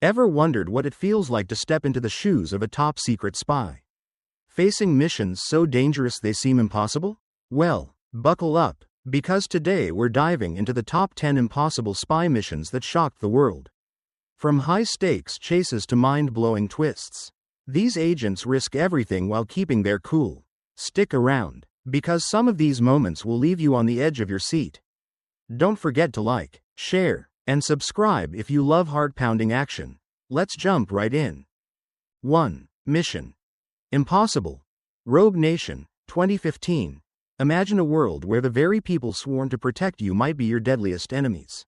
Ever wondered what it feels like to step into the shoes of a top-secret spy? Facing missions so dangerous they seem impossible? Well, buckle up, because today we're diving into the top 10 impossible spy missions that shocked the world. From high-stakes chases to mind-blowing twists, these agents risk everything while keeping their cool. Stick around, because some of these moments will leave you on the edge of your seat. Don't forget to like, share, and subscribe if you love heart-pounding action. Let's jump right in. 1. Mission Impossible. Rogue Nation, 2015. Imagine a world where the very people sworn to protect you might be your deadliest enemies.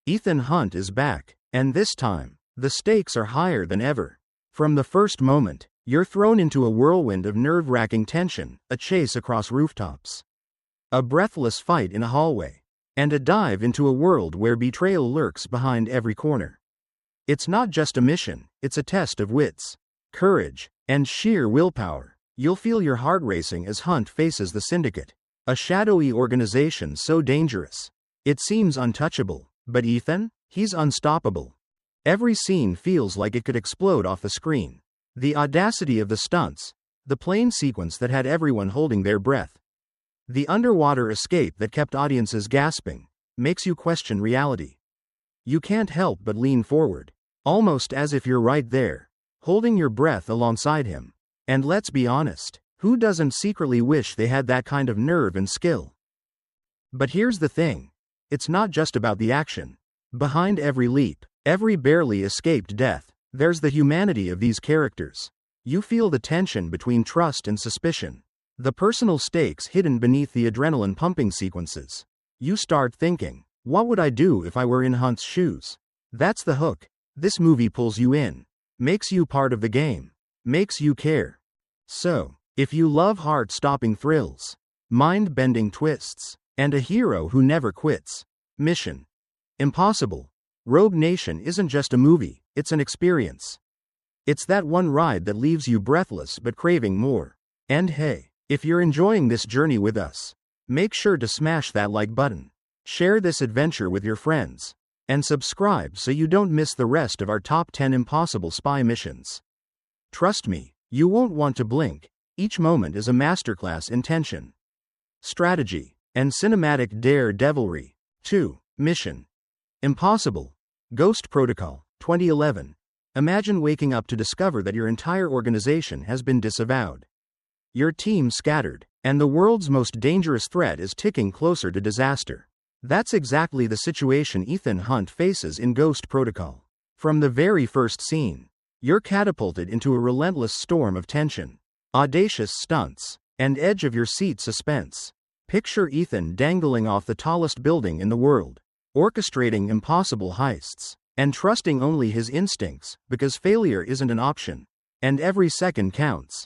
Ethan Hunt is back, and this time, the stakes are higher than ever. From the first moment, you're thrown into a whirlwind of nerve-wracking tension, a chase across rooftops, a breathless fight in a hallway, and a dive into a world where betrayal lurks behind every corner. It's not just a mission, it's a test of wits, courage, and sheer willpower. You'll feel your heart racing as Hunt faces the Syndicate, a shadowy organization so dangerous it seems untouchable. But Ethan? He's unstoppable. Every scene feels like it could explode off the screen. The audacity of the stunts, the plane sequence that had everyone holding their breath, the underwater escape that kept audiences gasping, makes you question reality. You can't help but lean forward, almost as if you're right there, holding your breath alongside him. And let's be honest, who doesn't secretly wish they had that kind of nerve and skill? But here's the thing, it's not just about the action. Behind every leap, every barely escaped death, there's the humanity of these characters. You feel the tension between trust and suspicion, the personal stakes hidden beneath the adrenaline-pumping sequences. You start thinking, what would I do if I were in Hunt's shoes? That's the hook. This movie pulls you in, makes you part of the game, makes you care. So, if you love heart-stopping thrills, mind-bending twists, and a hero who never quits, Mission Impossible. Rogue Nation isn't just a movie, it's an experience. It's that one ride that leaves you breathless but craving more. And hey, if you're enjoying this journey with us, make sure to smash that like button, share this adventure with your friends, and subscribe so you don't miss the rest of our top 10 impossible spy missions. Trust me, you won't want to blink. Each moment is a masterclass in tension, strategy, and cinematic daredevilry. 2. Mission Impossible. Ghost Protocol, 2011. Imagine waking up to discover that your entire organization has been disavowed. Your team scattered, and the world's most dangerous threat is ticking closer to disaster. That's exactly the situation Ethan Hunt faces in Ghost Protocol. From the very first scene, you're catapulted into a relentless storm of tension, audacious stunts, and edge-of-your-seat suspense. Picture Ethan dangling off the tallest building in the world, orchestrating impossible heists, and trusting only his instincts, because failure isn't an option, and every second counts.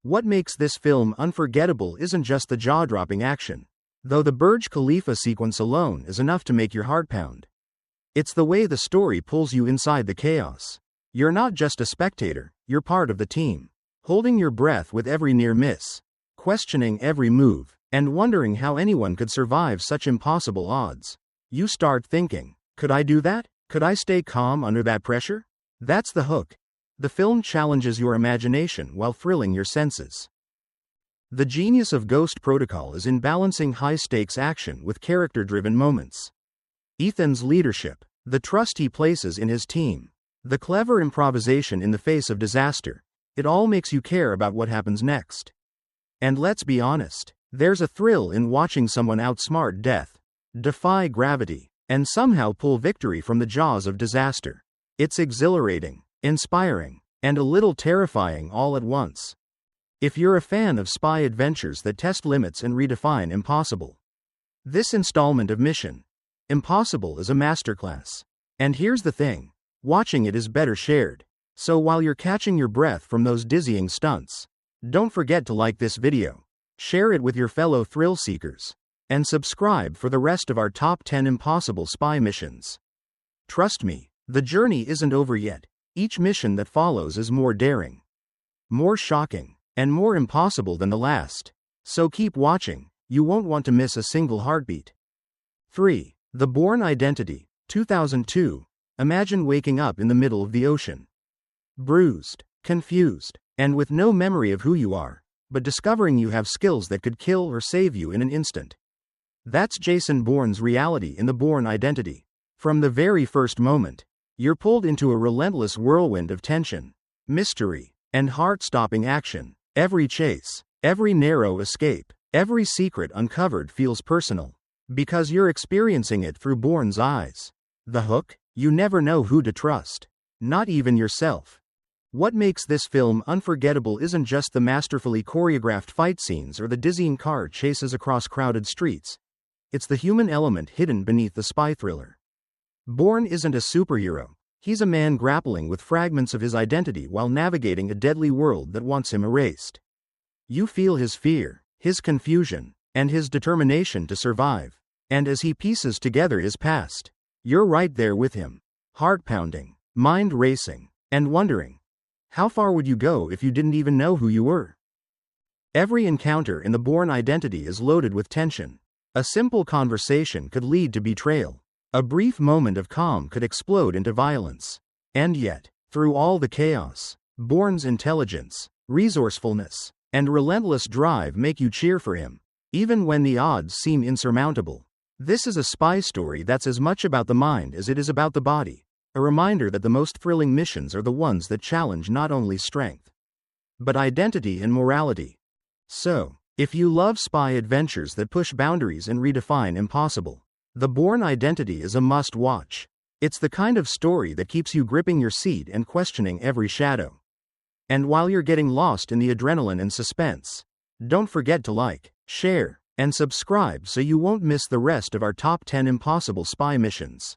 What makes this film unforgettable isn't just the jaw-dropping action, though the Burj Khalifa sequence alone is enough to make your heart pound. It's the way the story pulls you inside the chaos. You're not just a spectator, you're part of the team, holding your breath with every near miss, questioning every move, and wondering how anyone could survive such impossible odds. You start thinking, could I do that? Could I stay calm under that pressure? That's the hook. The film challenges your imagination while thrilling your senses. The genius of Ghost Protocol is in balancing high-stakes action with character-driven moments. Ethan's leadership, the trust he places in his team, the clever improvisation in the face of disaster, it all makes you care about what happens next. And let's be honest, there's a thrill in watching someone outsmart death, defy gravity, and somehow pull victory from the jaws of disaster. It's exhilarating, inspiring, and a little terrifying all at once. If you're a fan of spy adventures that test limits and redefine impossible, this installment of Mission Impossible is a masterclass. And here's the thing, watching it is better shared. So while you're catching your breath from those dizzying stunts, don't forget to like this video, share it with your fellow thrill seekers, and subscribe for the rest of our top 10 impossible spy missions. Trust me, the journey isn't over yet. Each mission that follows is more daring, more shocking, and more impossible than the last. So keep watching, you won't want to miss a single heartbeat. 3. The Bourne Identity, 2002. Imagine waking up in the middle of the ocean. Bruised, confused, and with no memory of who you are, but discovering you have skills that could kill or save you in an instant. That's Jason Bourne's reality in the Bourne Identity. From the very first moment, you're pulled into a relentless whirlwind of tension, mystery, and heart-stopping action. Every chase, every narrow escape, every secret uncovered feels personal, because you're experiencing it through Bourne's eyes. The hook? You never know who to trust. Not even yourself. What makes this film unforgettable isn't just the masterfully choreographed fight scenes or the dizzying car chases across crowded streets. It's the human element hidden beneath the spy thriller. Bourne isn't a superhero. He's a man grappling with fragments of his identity while navigating a deadly world that wants him erased. You feel his fear, his confusion, and his determination to survive. And as he pieces together his past, you're right there with him, heart pounding, mind racing, and wondering, how far would you go if you didn't even know who you were? Every encounter in the Bourne Identity is loaded with tension. A simple conversation could lead to betrayal. A brief moment of calm could explode into violence. And yet, through all the chaos, Bourne's intelligence, resourcefulness, and relentless drive make you cheer for him, even when the odds seem insurmountable. This is a spy story that's as much about the mind as it is about the body, a reminder that the most thrilling missions are the ones that challenge not only strength, but identity and morality. So, if you love spy adventures that push boundaries and redefine impossible, The Bourne Identity is a must-watch. It's the kind of story that keeps you gripping your seat and questioning every shadow. And while you're getting lost in the adrenaline and suspense, don't forget to like, share, and subscribe so you won't miss the rest of our top 10 impossible spy missions.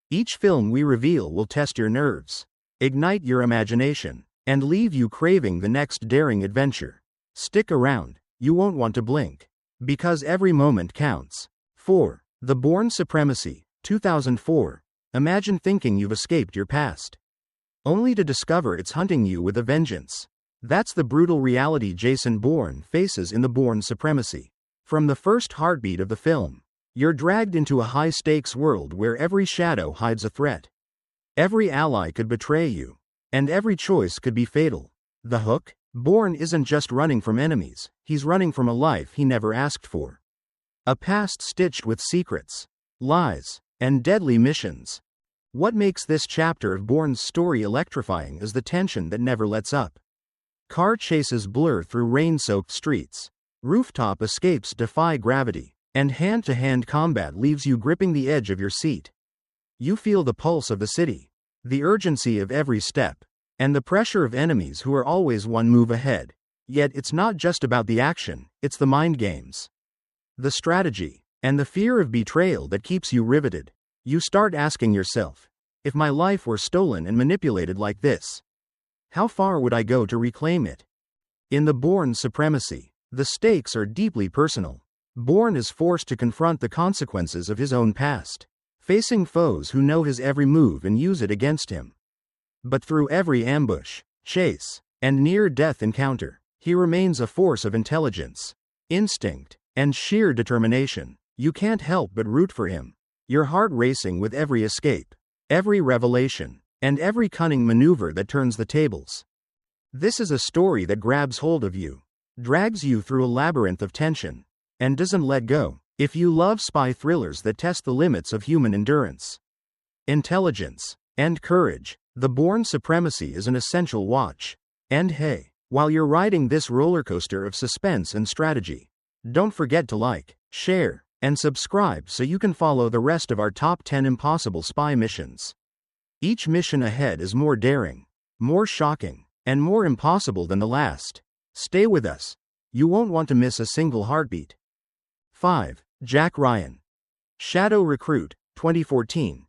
Each film we reveal will test your nerves, ignite your imagination, and leave you craving the next daring adventure. Stick around, you won't want to blink, because every moment counts. 4. The Bourne Supremacy, 2004. Imagine thinking you've escaped your past, only to discover it's hunting you with a vengeance. That's the brutal reality Jason Bourne faces in The Bourne Supremacy. From the first heartbeat of the film, you're dragged into a high-stakes world where every shadow hides a threat. Every ally could betray you, and every choice could be fatal. The hook? Bourne isn't just running from enemies, he's running from a life he never asked for. A past stitched with secrets, lies, and deadly missions. What makes this chapter of Bourne's story electrifying is the tension that never lets up. Car chases blur through rain-soaked streets, rooftop escapes defy gravity, and hand-to-hand combat leaves you gripping the edge of your seat. You feel the pulse of the city, the urgency of every step, and the pressure of enemies who are always one move ahead. Yet it's not just about the action, it's the mind games, the strategy, and the fear of betrayal that keeps you riveted. You start asking yourself, if my life were stolen and manipulated like this, how far would I go to reclaim it? In The Bourne Supremacy, the stakes are deeply personal. Bourne is forced to confront the consequences of his own past, facing foes who know his every move and use it against him. But through every ambush, chase, and near-death encounter, he remains a force of intelligence, instinct, and sheer determination. You can't help but root for him, your heart racing with every escape, every revelation, and every cunning maneuver that turns the tables. This is a story that grabs hold of you, drags you through a labyrinth of tension, and doesn't let go. If you love spy thrillers that test the limits of human endurance, intelligence, and courage, The Bourne Supremacy is an essential watch. And hey, while you're riding this roller coaster of suspense and strategy, don't forget to like, share, and subscribe so you can follow the rest of our top 10 impossible spy missions. Each mission ahead is more daring, more shocking, and more impossible than the last. Stay with us. You won't want to miss a single heartbeat. 5. Jack Ryan. Shadow Recruit, 2014.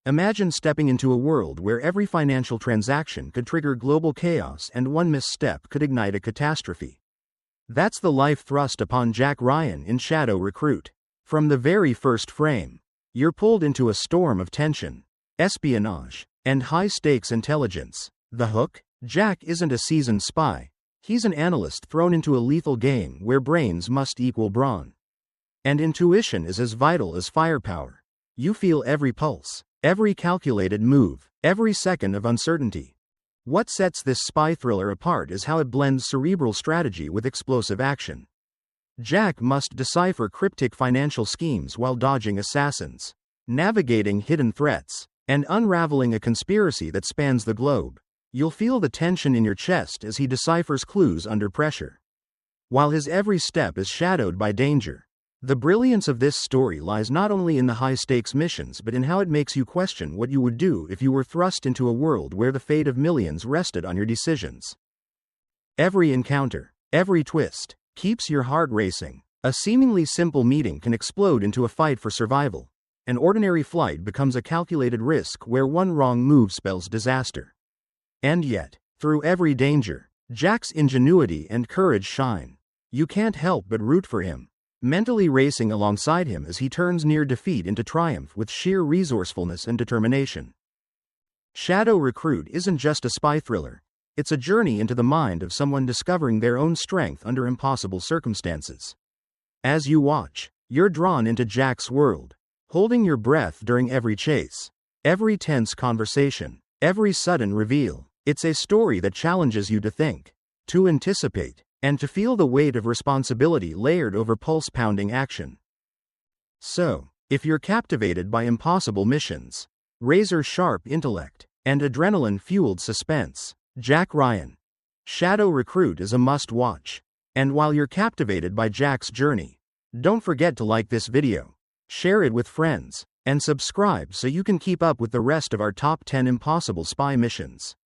Imagine stepping into a world where every financial transaction could trigger global chaos and one misstep could ignite a catastrophe. That's the life thrust upon Jack Ryan in Shadow Recruit. From the very first frame, you're pulled into a storm of tension, espionage, and high-stakes intelligence. The hook? Jack isn't a seasoned spy. He's an analyst thrown into a lethal game where brains must equal brawn, and intuition is as vital as firepower. You feel every pulse, Every calculated move, every second of uncertainty. What sets this spy thriller apart is how it blends cerebral strategy with explosive action. Jack must decipher cryptic financial schemes while dodging assassins, navigating hidden threats, and unraveling a conspiracy that spans the globe. You'll feel the tension in your chest as he deciphers clues under pressure, while his every step is shadowed by danger. The brilliance of this story lies not only in the high-stakes missions but in how it makes you question what you would do if you were thrust into a world where the fate of millions rested on your decisions. Every encounter, every twist, keeps your heart racing. A seemingly simple meeting can explode into a fight for survival. An ordinary flight becomes a calculated risk where one wrong move spells disaster. And yet, through every danger, Jack's ingenuity and courage shine. You can't help but root for him, mentally racing alongside him as he turns near defeat into triumph with sheer resourcefulness and determination. Shadow Recruit isn't just a spy thriller, it's a journey into the mind of someone discovering their own strength under impossible circumstances. As you watch, you're drawn into Jack's world, holding your breath during every chase, every tense conversation, every sudden reveal. It's a story that challenges you to think, to anticipate, and to feel the weight of responsibility layered over pulse-pounding action. So, if you're captivated by impossible missions, razor-sharp intellect, and adrenaline-fueled suspense, Jack Ryan, Shadow Recruit is a must-watch. And while you're captivated by Jack's journey, don't forget to like this video, share it with friends, and subscribe so you can keep up with the rest of our top 10 impossible spy missions.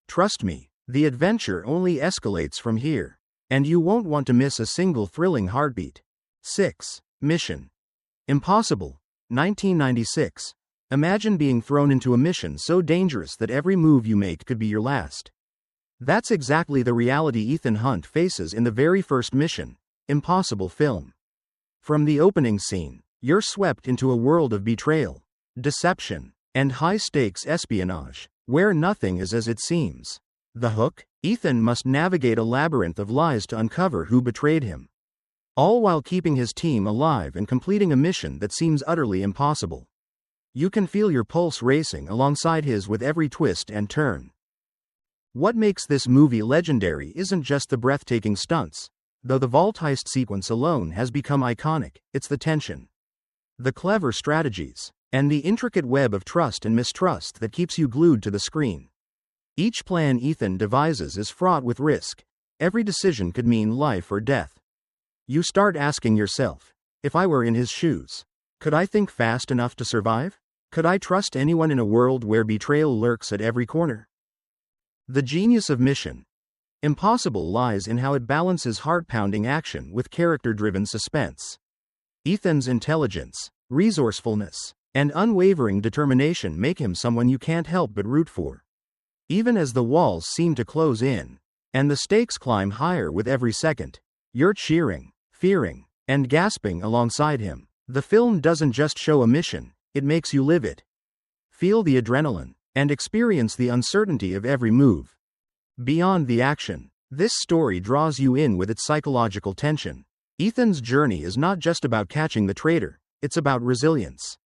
Trust me, the adventure only escalates from here, and you won't want to miss a single thrilling heartbeat. 6. Mission Impossible, 1996. Imagine being thrown into a mission so dangerous that every move you make could be your last. That's exactly the reality Ethan Hunt faces in the very first Mission Impossible film. From the opening scene, you're swept into a world of betrayal, deception, and high-stakes espionage, where nothing is as it seems. The hook? Ethan must navigate a labyrinth of lies to uncover who betrayed him, all while keeping his team alive and completing a mission that seems utterly impossible. You can feel your pulse racing alongside his with every twist and turn. What makes this movie legendary isn't just the breathtaking stunts, though the vault heist sequence alone has become iconic. It's the tension, the clever strategies, and the intricate web of trust and mistrust that keeps you glued to the screen. Each plan Ethan devises is fraught with risk. Every decision could mean life or death. You start asking yourself, if I were in his shoes, could I think fast enough to survive? Could I trust anyone in a world where betrayal lurks at every corner? The genius of Mission Impossible lies in how it balances heart-pounding action with character-driven suspense. Ethan's intelligence, resourcefulness, and unwavering determination make him someone you can't help but root for. Even as the walls seem to close in, and the stakes climb higher with every second, you're cheering, fearing, and gasping alongside him. The film doesn't just show a mission, it makes you live it. Feel the adrenaline, and experience the uncertainty of every move. Beyond the action, this story draws you in with its psychological tension. Ethan's journey is not just about catching the traitor, it's about resilience,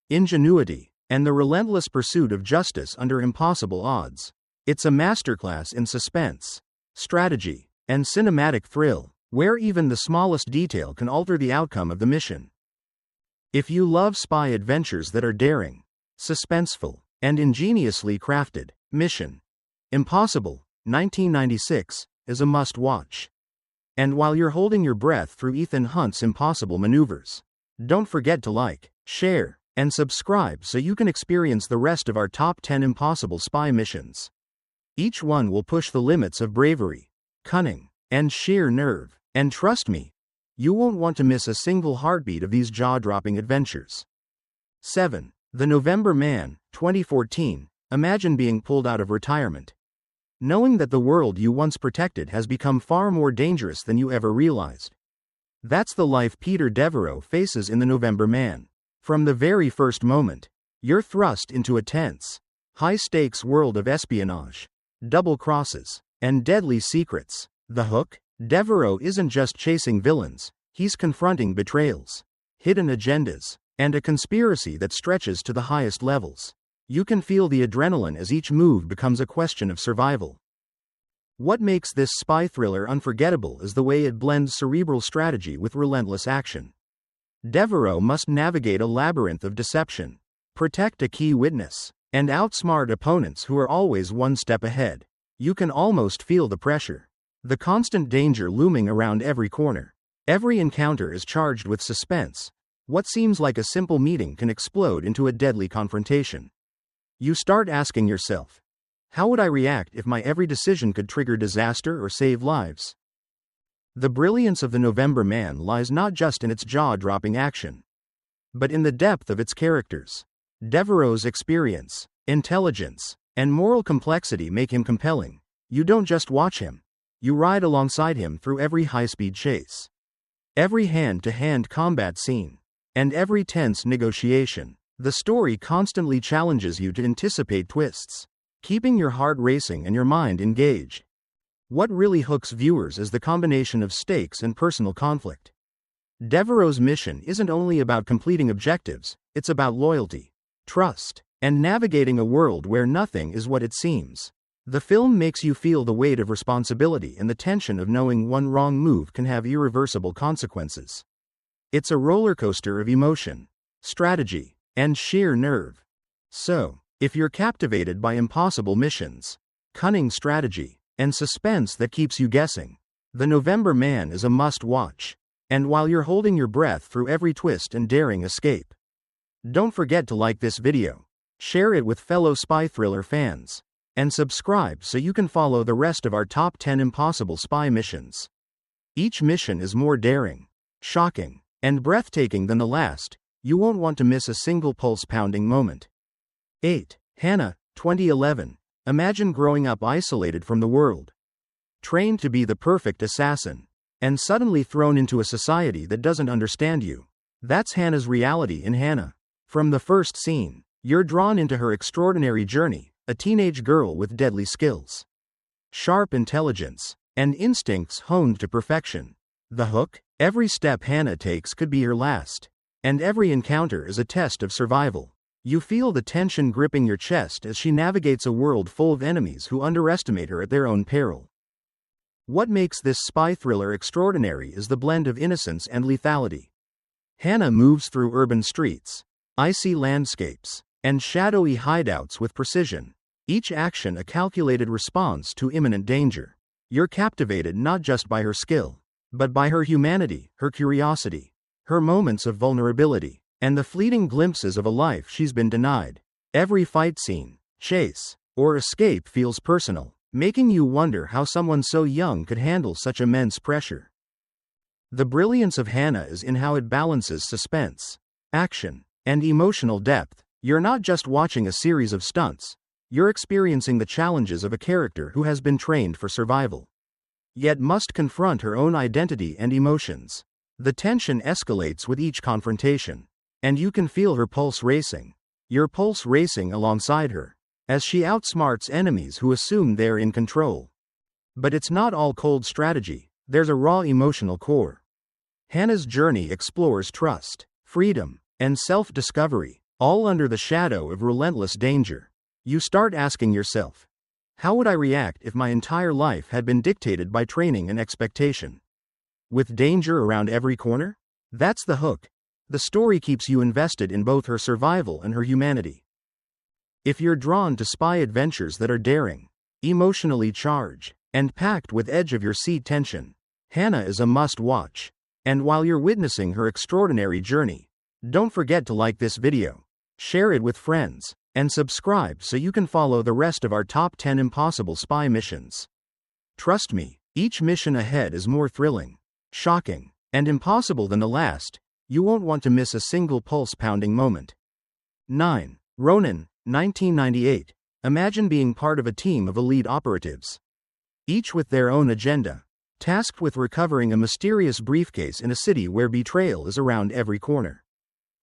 ingenuity, and the relentless pursuit of justice under impossible odds. It's a masterclass in suspense, strategy, and cinematic thrill, where even the smallest detail can alter the outcome of the mission. If you love spy adventures that are daring, suspenseful, and ingeniously crafted, Mission Impossible, 1996, is a must-watch. And while you're holding your breath through Ethan Hunt's impossible maneuvers, don't forget to like, share, and subscribe so you can experience the rest of our top 10 impossible spy missions. Each one will push the limits of bravery, cunning, and sheer nerve, and trust me, you won't want to miss a single heartbeat of these jaw-dropping adventures. 7. The November Man, 2014. Imagine being pulled out of retirement, knowing that the world you once protected has become far more dangerous than you ever realized. That's the life Peter Devereaux faces in The November Man. From the very first moment, you're thrust into a tense, high-stakes world of espionage, double crosses, and deadly secrets. The hook? Devereaux isn't just chasing villains, he's confronting betrayals, hidden agendas, and a conspiracy that stretches to the highest levels. You can feel the adrenaline as each move becomes a question of survival. What makes this spy thriller unforgettable is the way it blends cerebral strategy with relentless action. Devereaux must navigate a labyrinth of deception, protect a key witness, and outsmart opponents who are always one step ahead. You can almost feel the pressure, the constant danger looming around every corner. Every encounter is charged with suspense. What seems like a simple meeting can explode into a deadly confrontation. You start asking yourself, how would I react if my every decision could trigger disaster or save lives? The brilliance of The November Man lies not just in its jaw-dropping action, but in the depth of its characters. Devereaux's experience, intelligence, and moral complexity make him compelling. You don't just watch him, you ride alongside him through every high-speed chase, every hand-to-hand combat scene, and every tense negotiation. The story constantly challenges you to anticipate twists, keeping your heart racing and your mind engaged. What really hooks viewers is the combination of stakes and personal conflict. Devereaux's mission isn't only about completing objectives, it's about loyalty, trust, and navigating a world where nothing is what it seems. The film makes you feel the weight of responsibility and the tension of knowing one wrong move can have irreversible consequences. It's a roller coaster of emotion, strategy, and sheer nerve. So, if you're captivated by impossible missions, cunning strategy, and suspense that keeps you guessing, The November Man is a must-watch. And while you're holding your breath through every twist and daring escape, don't forget to like this video, share it with fellow spy thriller fans, and subscribe so you can follow the rest of our top 10 impossible spy missions. Each mission is more daring, shocking, and breathtaking than the last. You won't want to miss a single pulse-pounding moment. 8. Hanna, 2011. Imagine growing up isolated from the world, trained to be the perfect assassin, and suddenly thrown into a society that doesn't understand you. That's Hanna's reality in Hanna. From the first scene, you're drawn into her extraordinary journey, a teenage girl with deadly skills, sharp intelligence, and instincts honed to perfection. The hook? Every step Hanna takes could be her last, and every encounter is a test of survival. You feel the tension gripping your chest as she navigates a world full of enemies who underestimate her at their own peril. What makes this spy thriller extraordinary is the blend of innocence and lethality. Hanna moves through urban streets, icy landscapes, and shadowy hideouts with precision, each action a calculated response to imminent danger. You're captivated not just by her skill, but by her humanity, her curiosity, her moments of vulnerability, and the fleeting glimpses of a life she's been denied. Every fight scene, chase, or escape feels personal, making you wonder how someone so young could handle such immense pressure. The brilliance of Hanna is in how it balances suspense, action, and emotional depth. You're not just watching a series of stunts, you're experiencing the challenges of a character who has been trained for survival, yet must confront her own identity and emotions. The tension escalates with each confrontation, and you can feel her pulse racing. Your pulse racing alongside her, as she outsmarts enemies who assume they're in control. But it's not all cold strategy, there's a raw emotional core. Hanna's journey explores trust, freedom, and self-discovery, all under the shadow of relentless danger. You start asking yourself, how would I react if my entire life had been dictated by training and expectation? With danger around every corner? That's the hook. The story keeps you invested in both her survival and her humanity. If you're drawn to spy adventures that are daring, emotionally charged, and packed with edge-of-your-seat tension, Hanna is a must-watch. And while you're witnessing her extraordinary journey, don't forget to like this video, share it with friends, and subscribe so you can follow the rest of our top 10 impossible spy missions. Trust me, each mission ahead is more thrilling, shocking, and impossible than the last. You won't want to miss a single pulse-pounding moment. 9. Ronin, 1998. Imagine being part of a team of elite operatives, each with their own agenda, tasked with recovering a mysterious briefcase in a city where betrayal is around every corner.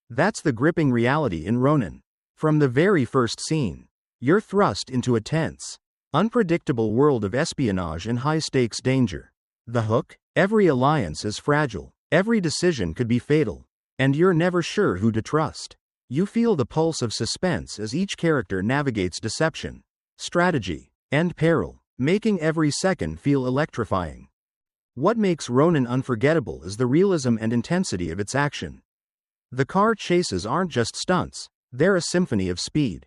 That's the gripping reality in Ronin. From the very first scene, you're thrust into a tense, unpredictable world of espionage and high-stakes danger. The hook? Every alliance is fragile, every decision could be fatal, and you're never sure who to trust. You feel the pulse of suspense as each character navigates deception, strategy, and peril, making every second feel electrifying. What makes Ronin unforgettable is the realism and intensity of its action. The car chases aren't just stunts, they're a symphony of speed,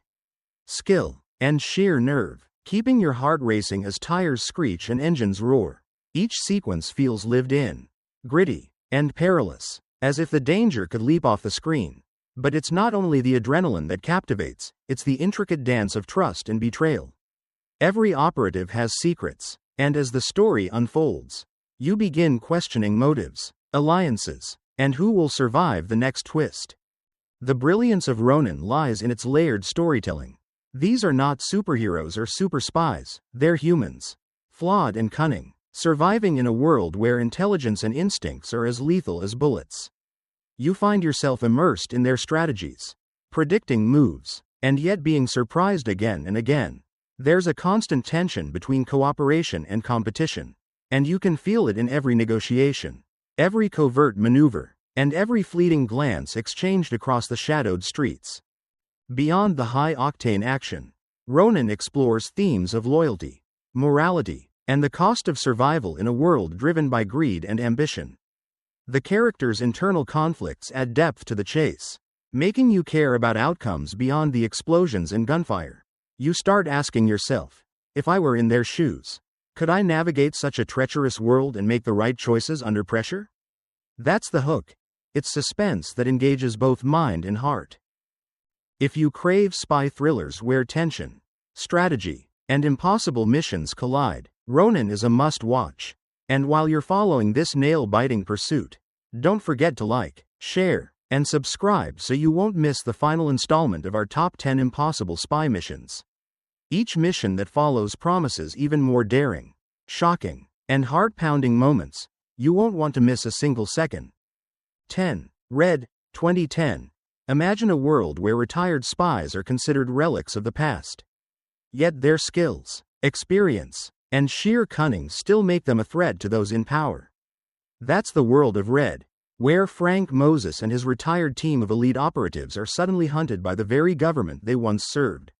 skill, and sheer nerve, keeping your heart racing as tires screech and engines roar. Each sequence feels lived in, gritty, and perilous, as if the danger could leap off the screen. But it's not only the adrenaline that captivates, it's the intricate dance of trust and betrayal. Every operative has secrets, and as the story unfolds, you begin questioning motives, alliances, and who will survive the next twist. The brilliance of Ronin lies in its layered storytelling. These are not superheroes or super spies, they're humans, flawed and cunning, surviving in a world where intelligence and instincts are as lethal as bullets. You find yourself immersed in their strategies, predicting moves, and yet being surprised again and again. There's a constant tension between cooperation and competition, and you can feel it in every negotiation, every covert maneuver, and every fleeting glance exchanged across the shadowed streets. Beyond the high-octane action, Ronin explores themes of loyalty, morality, and the cost of survival in a world driven by greed and ambition. The characters' internal conflicts add depth to the chase, making you care about outcomes beyond the explosions and gunfire. You start asking yourself, if I were in their shoes, could I navigate such a treacherous world and make the right choices under pressure? That's the hook. It's suspense that engages both mind and heart. If you crave spy thrillers where tension, strategy, and impossible missions collide, Ronin is a must-watch. And while you're following this nail-biting pursuit, don't forget to like, share, and subscribe so you won't miss the final installment of our top 10 impossible spy missions. Each mission that follows promises even more daring, shocking, and heart-pounding moments. You won't want to miss a single second. 10. Red, 2010. Imagine a world where retired spies are considered relics of the past. Yet their skills, experience, and sheer cunning still make them a threat to those in power. That's the world of Red, where Frank Moses and his retired team of elite operatives are suddenly hunted by the very government they once served.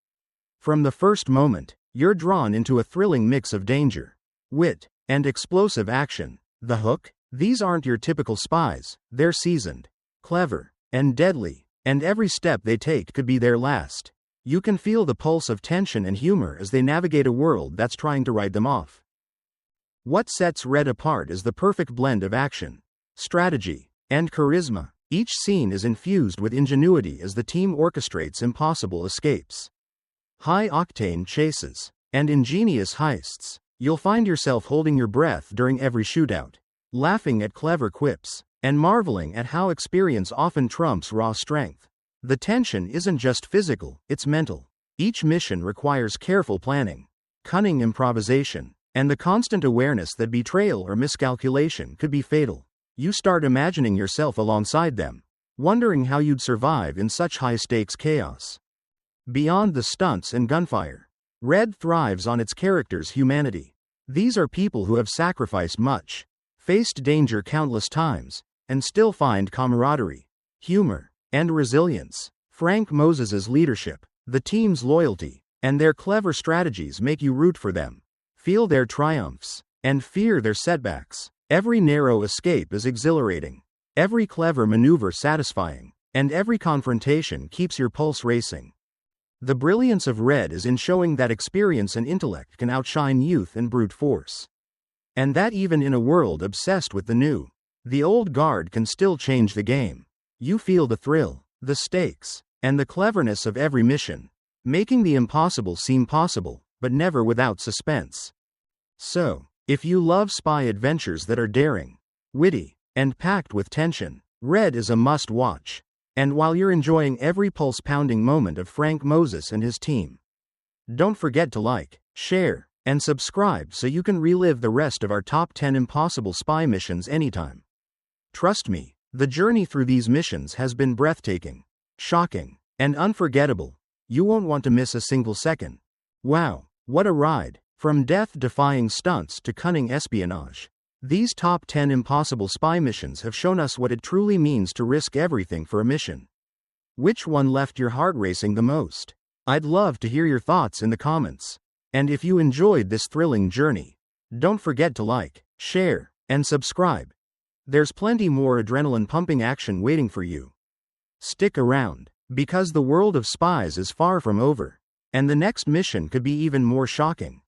From the first moment, you're drawn into a thrilling mix of danger, wit, and explosive action. The hook? These aren't your typical spies, they're seasoned, clever, and deadly, and every step they take could be their last. You can feel the pulse of tension and humor as they navigate a world that's trying to write them off. What sets Red apart is the perfect blend of action, strategy, and charisma. Each scene is infused with ingenuity as the team orchestrates impossible escapes, high-octane chases, and ingenious heists. You'll find yourself holding your breath during every shootout, laughing at clever quips, and marveling at how experience often trumps raw strength. The tension isn't just physical, it's mental. Each mission requires careful planning, cunning improvisation, and the constant awareness that betrayal or miscalculation could be fatal. You start imagining yourself alongside them, wondering how you'd survive in such high-stakes chaos. Beyond the stunts and gunfire, Red thrives on its characters' humanity. These are people who have sacrificed much, faced danger countless times, and still find camaraderie, humor, and resilience. Frank Moses's leadership, the team's loyalty, and their clever strategies make you root for them, feel their triumphs, and fear their setbacks. Every narrow escape is exhilarating, every clever maneuver satisfying, and every confrontation keeps your pulse racing. The brilliance of Red is in showing that experience and intellect can outshine youth and brute force. And that even in a world obsessed with the new, the old guard can still change the game. You feel the thrill, the stakes, and the cleverness of every mission, making the impossible seem possible, but never without suspense. So, if you love spy adventures that are daring, witty, and packed with tension, Red is a must-watch. And while you're enjoying every pulse-pounding moment of Frank Moses and his team, don't forget to like, share, and subscribe so you can relive the rest of our top 10 impossible spy missions anytime. Trust me, the journey through these missions has been breathtaking, shocking, and unforgettable. You won't want to miss a single second. Wow, what a ride! From death-defying stunts to cunning espionage, These top 10 impossible spy missions have shown us what it truly means to risk everything for a mission. Which one left your heart racing the most? I'd love to hear your thoughts in the comments. And if you enjoyed this thrilling journey, don't forget to like, share, and subscribe. There's plenty more adrenaline-pumping action waiting for you. Stick around, because the world of spies is far from over, and the next mission could be even more shocking.